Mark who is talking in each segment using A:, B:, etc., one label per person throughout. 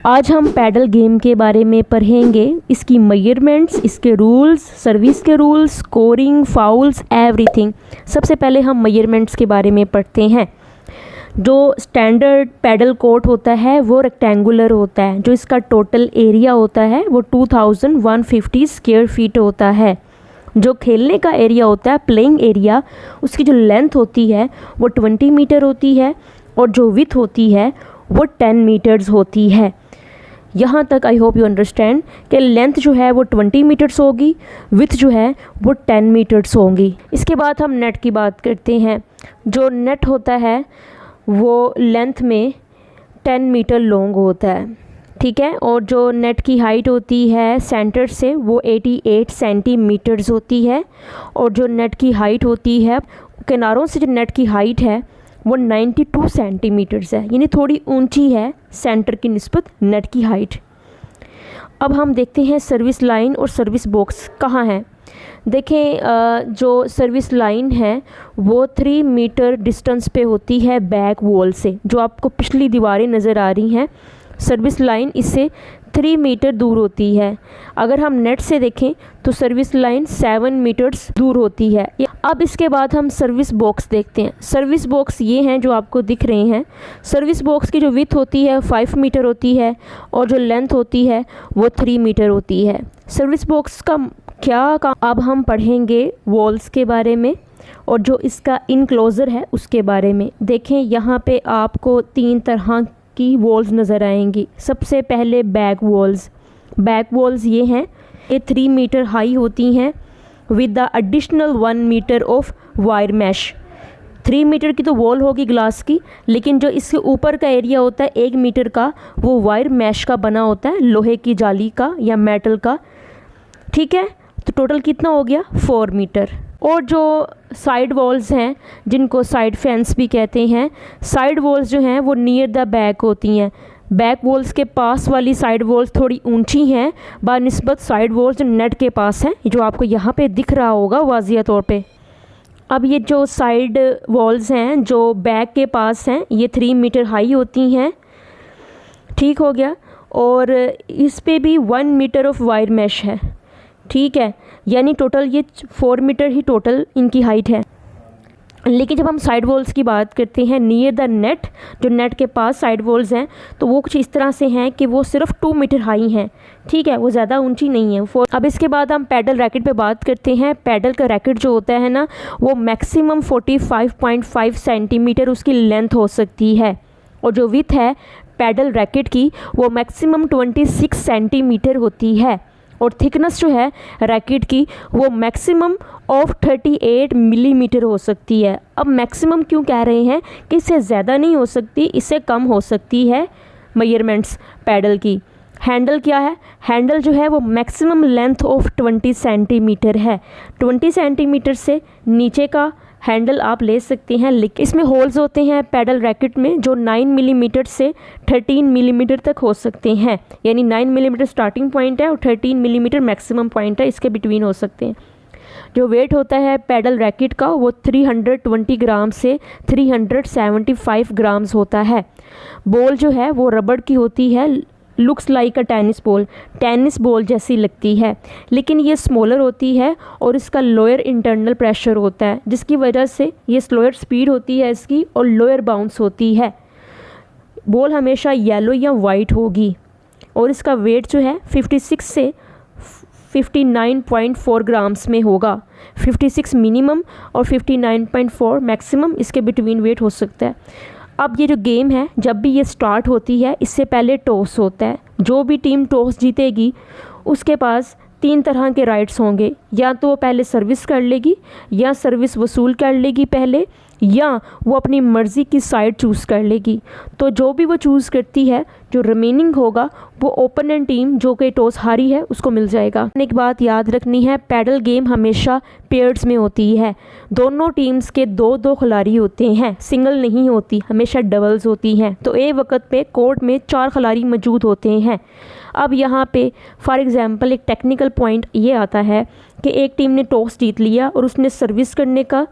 A: आज हम pedal game के बारे में पढ़ेंगे, इसकी मेजरमेंट्स, इसके रूल्स, सर्विस के रूल्स, स्कोरिंग, फाउल्स, एवरीथिंग। सबसे पहले हम मेजरमेंट्स के बारे में पढ़ते हैं। जो स्टैंडर्ड पैडल कोर्ट होता है वो रेक्टेंगुलर होता है। जो इसका टोटल एरिया होता है वो 2150 स्क्वायर फीट होता है। जो खेलने का एरिया होता है, प्लेइंग एरिया, उसकी जो लेंथ होती है वो 20 मीटर होती है और जो विड्थ होती है वो 10 मीटर्स होती है। यहाँ तक आई होप यू अंडरस्टैंड कि लेंथ जो है वो 20 मीटर्स होगी, विड्थ जो है वो 10 मीटर्स होंगी। इसके बाद हम नेट की बात करते हैं। जो नेट होता है वो लेंथ में 10 मीटर लॉन्ग होता है, ठीक है। और जो नेट की हाइट होती है सेंटर से वो 88 सेंटीमीटर्स होती है। और जो नेट की हाइट होती है किनारों से, जो नेट की हाइट है वो 92 सेंटीमीटर्स है, यानी थोड़ी ऊंची है सेंटर की निस्बत नेट की हाइट। अब हम देखते हैं सर्विस लाइन और सर्विस बॉक्स कहाँ है। देखें, जो सर्विस लाइन है वो 3 मीटर डिस्टेंस पे होती है बैक वॉल से। जो आपको पिछली दीवारें नज़र आ रही हैं, सर्विस लाइन इससे 3 मीटर दूर होती है। अगर हम नेट से देखें तो सर्विस लाइन 7 मीटर्स दूर होती है। अब इसके बाद हम सर्विस बॉक्स देखते हैं। सर्विस बॉक्स ये हैं जो आपको दिख रहे हैं। सर्विस बॉक्स की जो विड्थ होती है 5 मीटर होती है और जो लेंथ होती है वो 3 मीटर होती है। सर्विस बॉक्स का क्या काम, अब हम पढ़ेंगे वॉल्स के बारे में और जो इसका इनक्लोज़र है उसके बारे में। देखें, यहाँ पे आपको 3 तरह की वॉल्स नज़र आएंगी। सबसे पहले बैक वॉल्स। बैक वॉल्स ये हैं, ये 3 मीटर हाई होती हैं with the additional 1 metre of wire mesh. 3 metre की तो वॉल होगी ग्लास की, लेकिन जो इसके ऊपर का एरिया होता है 1 मीटर का वो वायर मैश का बना होता है, लोहे की जाली का या मेटल का, ठीक है। तो टोटल कितना हो गया 4 मीटर। और जो साइड वॉल्स हैं जिनको साइड फेंस भी कहते हैं, साइड वॉल्स जो हैं वो नियर द बैक होती हैं। बैक वॉल्स के पास वाली साइड वॉल्स थोड़ी ऊंची हैं बानिस्बत साइड वॉल्स जो नेट के पास हैं, जो आपको यहाँ पे दिख रहा होगा वाज़िया तौर पे। अब ये जो साइड वॉल्स हैं जो बैक के पास हैं ये 3 मीटर हाई होती हैं, ठीक हो गया। और इस पे भी 1 मीटर ऑफ वायर मैश है, ठीक है। यानी टोटल ये 4 मीटर ही टोटल इनकी हाइट है। लेकिन जब हम साइड वॉल्स की बात करते हैं नियर द नेट, जो नेट के पास साइड वॉल्स हैं, तो वो कुछ इस तरह से हैं कि वो सिर्फ 2 मीटर हाई हैं, ठीक है, वो ज़्यादा ऊंची नहीं है। अब इसके बाद हम पैडल रैकेट पे बात करते हैं। पैडल का रैकेट जो होता है ना वो मैक्सिमम 45.5 सेंटीमीटर उसकी लेंथ हो सकती है और जो विड्थ है पैडल रैकेट की वो मैक्सिमम 26 सेंटीमीटर होती है और थिकनेस जो है रैकेट की वो मैक्सिमम ऑफ 38 मिलीमीटर हो सकती है। अब मैक्सिमम क्यों कह रहे हैं कि इससे ज़्यादा नहीं हो सकती, इससे कम हो सकती है मेजरमेंट्स पैडल की। हैंडल क्या है, हैंडल जो है वो मैक्सिमम लेंथ ऑफ 20 सेंटीमीटर है। 20 सेंटीमीटर से नीचे का हैंडल आप ले सकते हैं, लेकिन इसमें होल्स होते हैं पैडल रैकेट में जो 9 मिलीमीटर से 13 मिलीमीटर तक हो सकते हैं। यानी 9 मिलीमीटर स्टार्टिंग पॉइंट है और 13 मिलीमीटर मैक्सिमम पॉइंट है, इसके बिटवीन हो सकते हैं। जो वेट होता है पैडल रैकेट का वो 320 ग्राम से 375 ग्राम्स होता है। बॉल जो है वो रबड़ की होती है, लुक्स लाइक अ टेनिस बॉल जैसी लगती है, लेकिन ये स्मॉलर होती है और इसका लोअर इंटरनल प्रेशर होता है, जिसकी वजह से ये स्लोअर स्पीड होती है इसकी और लोअर बाउंस होती है। बॉल हमेशा येलो या वाइट होगी और इसका वेट जो है 56 से 59.4 ग्राम्स में होगा। 56 मिनिमम और 59.4 मैक्सिमम, इसके बिटवीन वेट हो सकता है। अब ये जो गेम है जब भी ये स्टार्ट होती है इससे पहले टॉस होता है। जो भी टीम टॉस जीतेगी उसके पास 3 तरह के राइट्स होंगे, या तो वो पहले सर्विस कर लेगी या सर्विस वसूल कर लेगी पहले, या वो अपनी मर्ज़ी की साइड चूज़ कर लेगी। तो जो भी वो चूज़ करती है जो रिमेनिंग होगा वो ओपोनेंट टीम जो कि टॉस हारी है उसको मिल जाएगा। एक बात याद रखनी है, पैडल गेम हमेशा पेयर्स में होती है। दोनों टीम्स के 2-2 खिलाड़ी होते हैं, सिंगल नहीं होती, हमेशा डबल्स होती हैं। तो एक वक्त पे कोर्ट में 4 खिलाड़ी मौजूद होते हैं। अब यहाँ पे फॉर एग्ज़ाम्पल एक टेक्निकल पॉइंट ये आता है कि एक टीम ने टॉस जीत लिया और उसने सर्विस करने का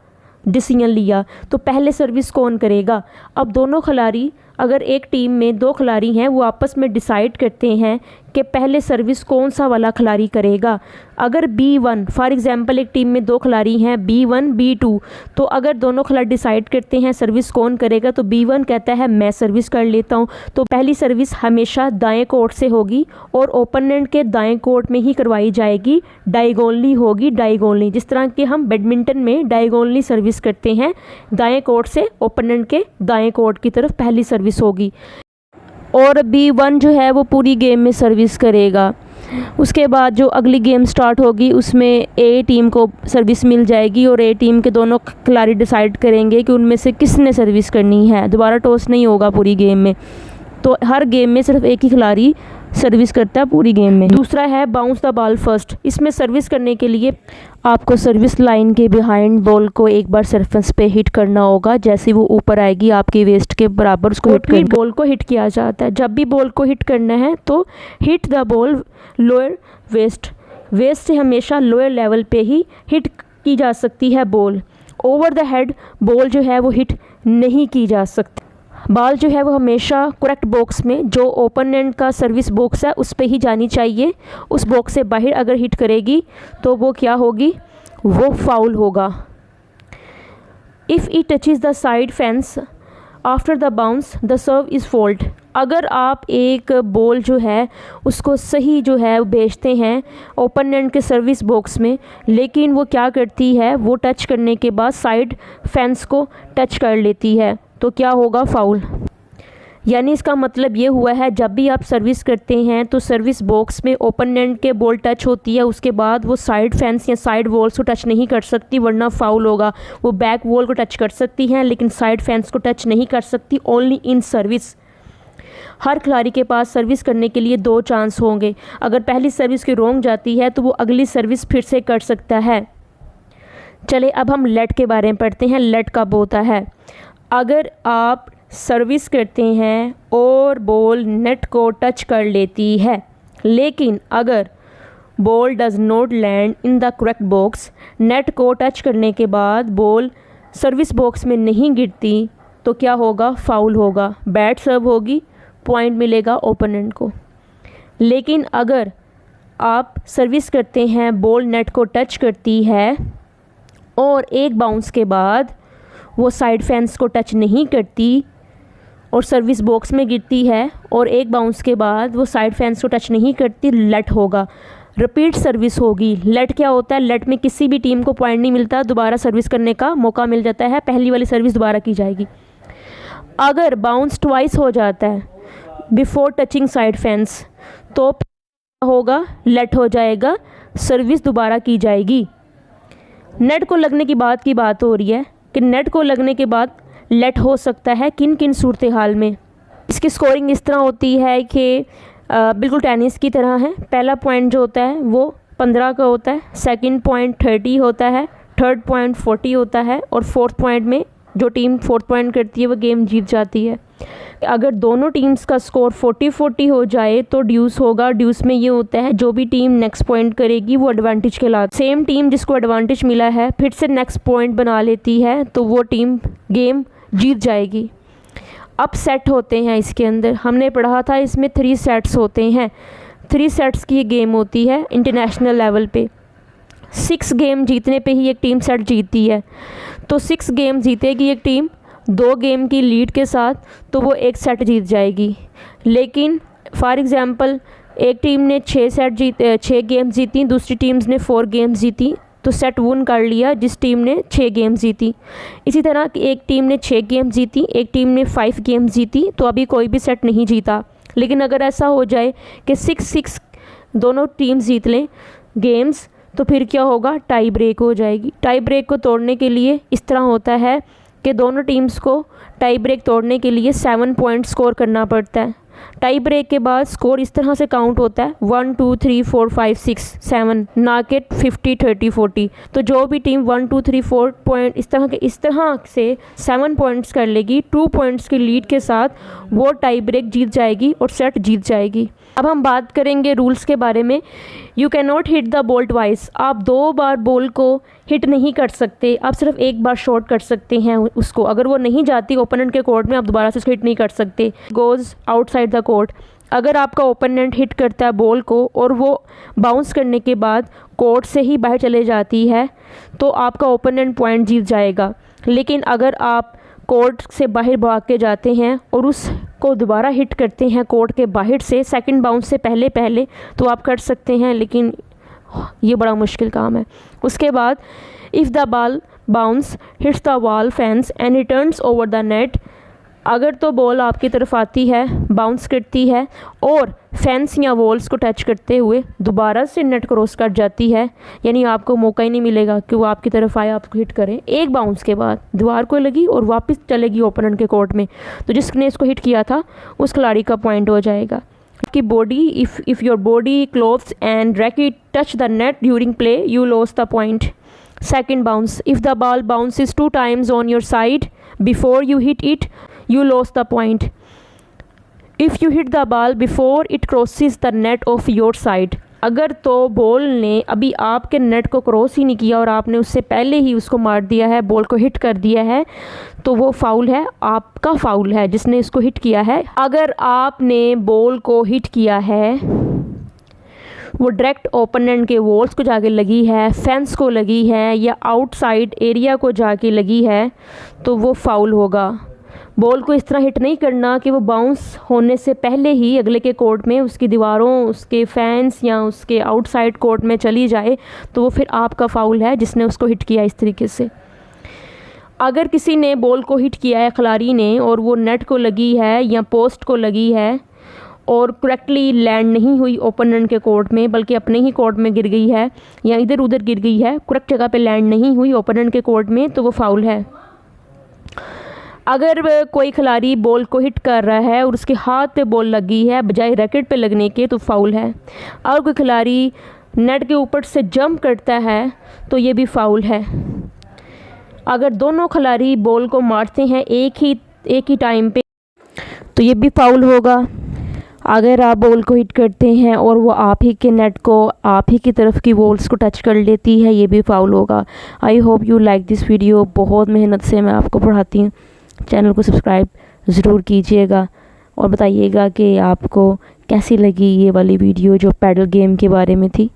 A: डिसीजन लिया, तो पहले सर्विस कौन करेगा। अब दोनों खिलाड़ी अगर एक टीम में 2 खिलाड़ी हैं, वो आपस में डिसाइड करते हैं कि पहले सर्विस कौन सा वाला खिलाड़ी करेगा। अगर B1 फॉर एग्जांपल एक टीम में 2 खिलाड़ी हैं B1 B2, तो अगर दोनों खिलाड़ी डिसाइड करते हैं सर्विस कौन करेगा, तो B1 कहता है मैं सर्विस कर लेता हूं। तो पहली सर्विस हमेशा दाएं कोर्ट से होगी और ओपोनेंट के दाएं कोर्ट में ही करवाई जाएगी, डायगोनली होगी, डायगोनली, जिस तरह कि हम बैडमिंटन में डायगोनली सर्विस करते हैं, दाएं कोर्ट से ओपोनेंट के दाएं कोर्ट की तरफ पहली सर्विस होगी। और B1 जो है वो पूरी गेम में सर्विस करेगा। उसके बाद जो अगली गेम स्टार्ट होगी उसमें A टीम को सर्विस मिल जाएगी और A टीम के दोनों खिलाड़ी डिसाइड करेंगे कि उनमें से किसने सर्विस करनी है। दोबारा टॉस नहीं होगा पूरी गेम में, तो हर गेम में सिर्फ एक ही खिलाड़ी सर्विस करता है पूरी गेम में। दूसरा है बाउंस द बॉल फर्स्ट। इसमें सर्विस करने के लिए आपको सर्विस लाइन के बिहाइंड बॉल को एक बार सरफेस पे हिट करना होगा। जैसे वो ऊपर आएगी आपकी वेस्ट के बराबर उसको हिट कर बॉल को हिट किया जाता है। जब भी बॉल को हिट करना है तो hit the ball lower waist से हमेशा लोअर लेवल पे ही हिट की जा सकती है ball. Over the head ball जो है वो हिट नहीं की जा सकती। बॉल जो है वो हमेशा करेक्ट बॉक्स में, जो ओपोनेंट का सर्विस बॉक्स है उस पे ही जानी चाहिए। उस बॉक्स से बाहर अगर हिट करेगी तो वो क्या होगी, वो फाउल होगा। If it touches the side fence after the bounce the serve is fault. अगर आप एक बॉल जो है उसको सही जो है भेजते हैं ओपोनेंट के सर्विस बॉक्स में, लेकिन वो क्या करती है, वो टच करने के बाद साइड फेंस को टच कर लेती है, तो क्या होगा, फाउल। यानी इसका मतलब ये हुआ है जब भी आप सर्विस करते हैं तो सर्विस बॉक्स में ओपोनेंट के बॉल टच होती है, उसके बाद वो साइड फेंस या साइड वॉल्स को टच नहीं कर सकती, वरना फाउल होगा। वो बैक वॉल को टच कर सकती हैं लेकिन साइड फेंस को टच नहीं कर सकती, ओनली इन सर्विस। हर खिलाड़ी के पास सर्विस करने के लिए 2 चांस होंगे। अगर पहली सर्विस की रॉन्ग जाती है तो वो अगली सर्विस फिर से कर सकता है। चले अब हम लेट के बारे में पढ़ते हैं। लेट कब होता है, अगर आप सर्विस करते हैं और बॉल नेट को टच कर लेती है, लेकिन अगर ball does not land in the correct box, net को टच करने के बाद बॉल सर्विस बॉक्स में नहीं गिरती, तो क्या होगा, फाउल होगा, बैट सर्व होगी, पॉइंट मिलेगा ओपोनेंट को। लेकिन अगर आप सर्विस करते हैं, बॉल नेट को टच करती है और एक बाउंस के बाद वो साइड फेंस को टच नहीं करती और सर्विस बॉक्स में गिरती है, और एक बाउंस के बाद वो साइड फेंस को टच नहीं करती, लेट होगा, रिपीट सर्विस होगी। लेट क्या होता है, लेट में किसी भी टीम को पॉइंट नहीं मिलता, दोबारा सर्विस करने का मौका मिल जाता है, पहली वाली सर्विस दोबारा की जाएगी। अगर बाउंस ट्वाइस हो जाता है बिफोर टचिंग साइड फेंस, तो होगा, लेट हो जाएगा, सर्विस दोबारा की जाएगी। नेट को लगने की बात हो रही है कि नेट को लगने के बाद लेट हो सकता है किन किन सूरत हाल में। इसकी स्कोरिंग इस तरह होती है कि बिल्कुल टेनिस की तरह है। पहला पॉइंट जो होता है वो 15 का होता है, सेकंड पॉइंट 30 होता है, थर्ड पॉइंट 40 होता है, और फोर्थ पॉइंट में जो टीम फोर्थ पॉइंट करती है वो गेम जीत जाती है। अगर दोनों टीम्स का स्कोर 40-40 हो जाए तो ड्यूस होगा। ड्यूस में ये होता है जो भी टीम नेक्स्ट पॉइंट करेगी वो एडवांटेज कहलाती है। सेम टीम जिसको एडवांटेज मिला है फिर से नेक्स्ट पॉइंट बना लेती है तो वो टीम गेम जीत जाएगी। अब सेट होते हैं इसके अंदर, हमने पढ़ा था इसमें 3 सेट्स होते हैं। 3 सेट्स की ये गेम होती है इंटरनेशनल लेवल पे। 6 गेम जीतने पे ही एक टीम सेट जीतती है। तो 6 गेम जीतेगी एक टीम 2 गेम की लीड के साथ, तो वो एक सेट जीत जाएगी। लेकिन फॉर एग्ज़ाम्पल एक टीम ने 6 गेम जीती, दूसरी टीम्स ने 4 गेम्स जीती, तो सेट विन कर लिया जिस टीम ने 6 गेम जीती। इसी तरह एक टीम ने 6 गेम जीती, एक टीम ने 5 गेम जीती, तो अभी कोई भी सेट नहीं जीता। लेकिन अगर ऐसा हो जाए कि 6-6 दोनों टीम्स जीत लें गेम्स, तो फिर क्या होगा, टाई ब्रेक हो जाएगी। टाई ब्रेक को तोड़ने के लिए इस तरह होता है कि दोनों टीम्स को टाई ब्रेक तोड़ने के लिए 7 पॉइंट स्कोर करना पड़ता है। टाई ब्रेक के बाद स्कोर इस तरह से काउंट होता है 1 2 3 4 5 6 7, ना कि 50 30 40। तो जो भी टीम 1 2 3 4 पॉइंट इस तरह से 7 पॉइंट्स कर लेगी 2 पॉइंट्स की लीड के साथ, वो टाई ब्रेक जीत जाएगी और सेट जीत जाएगी। अब हम बात करेंगे रूल्स के बारे में। You can not hit the ball twice, आप 2 बार बॉल को हिट नहीं कर सकते, आप सिर्फ 1 बार शॉट कर सकते हैं उसको। अगर वो नहीं जाती ओपोनेंट के कोर्ट में, आप दोबारा से उसको हिट नहीं कर सकते। गोज़ आउटसाइड द कोर्ट, अगर आपका ओपोनेंट हिट करता है बॉल को और वो बाउंस करने के बाद कोर्ट से ही बाहर चले जाती है तो आपका ओपोनेंट पॉइंट जीत जाएगा। लेकिन अगर आप कोर्ट से बाहर भाग के जाते हैं और उसको दोबारा हिट करते हैं कोर्ट के बाहर से सेकंड बाउंस से पहले पहले, तो आप कर सकते हैं, लेकिन ये बड़ा मुश्किल काम है। उसके बाद if the ball bounce hits the wall fence and returns over the net, अगर तो बॉल आपकी तरफ आती है, बाउंस करती है और फेंस या वॉल्स को टच करते हुए दोबारा से नेट क्रॉस कर जाती है, यानी आपको मौका ही नहीं मिलेगा कि वो आपकी तरफ आए आपको हिट करें। एक बाउंस के बाद दीवार को लगी और वापस चलेगी ओपोनेंट के कोर्ट में, तो जिसने इसको हिट किया था उस खिलाड़ी का पॉइंट हो जाएगा। आपकी body if your body clothes and racket touch the net during play, you loss the point. Second bounce, if the ball bounces 2 times on your side before you hit it, you lost the point. If you hit the ball before it crosses the net of your side, अगर तो ball ने अभी आपके net को cross ही नहीं किया और आपने उससे पहले ही उसको मार दिया है, बॉल को हिट कर दिया है, तो वो फाउल है, आपका फाउल है जिसने इसको हिट किया है। अगर आपने बॉल को हिट किया है, वो डायरेक्ट ओपोनेंट के वॉल्स को जाके लगी है, फेंस को लगी है या आउटसाइड एरिया को जाके लगी है, तो वो फाउल होगा। बॉल को इस तरह हिट नहीं करना कि वो बाउंस होने से पहले ही अगले के कोर्ट में उसकी दीवारों, उसके फैंस या उसके आउटसाइड कोर्ट में चली जाए, तो वो फिर आपका फाउल है जिसने उसको हिट किया इस तरीके से। अगर किसी ने बॉल को हिट किया है खिलाड़ी ने और वो नेट को लगी है या पोस्ट को लगी है और करेक्टली लैंड नहीं हुई ओपोनेंट के कोर्ट में, बल्कि अपने ही कोर्ट में गिर गई है या इधर उधर गिर गई है, करेक्ट जगह पे लैंड नहीं हुई ओपोनेंट के कोर्ट में, तो वो फाउल है। अगर कोई खिलाड़ी बॉल को हिट कर रहा है और उसके हाथ पे बॉल लगी है बजाय रैकेट पे लगने के, तो फाउल है। और कोई खिलाड़ी नेट के ऊपर से जंप करता है तो ये भी फाउल है। अगर दोनों खिलाड़ी बॉल को मारते हैं एक ही टाइम पे, तो ये भी फाउल होगा। अगर आप बॉल को हिट करते हैं और वो आप ही के नेट को, आप ही की तरफ की वॉल्स को टच कर लेती है, ये भी फाउल होगा। I hope you like this video. बहुत मेहनत से मैं आपको पढ़ाती हूँ। चैनल को सब्सक्राइब ज़रूर कीजिएगा और बताइएगा कि आपको कैसी लगी ये वाली वीडियो जो पैडल गेम के बारे में थी।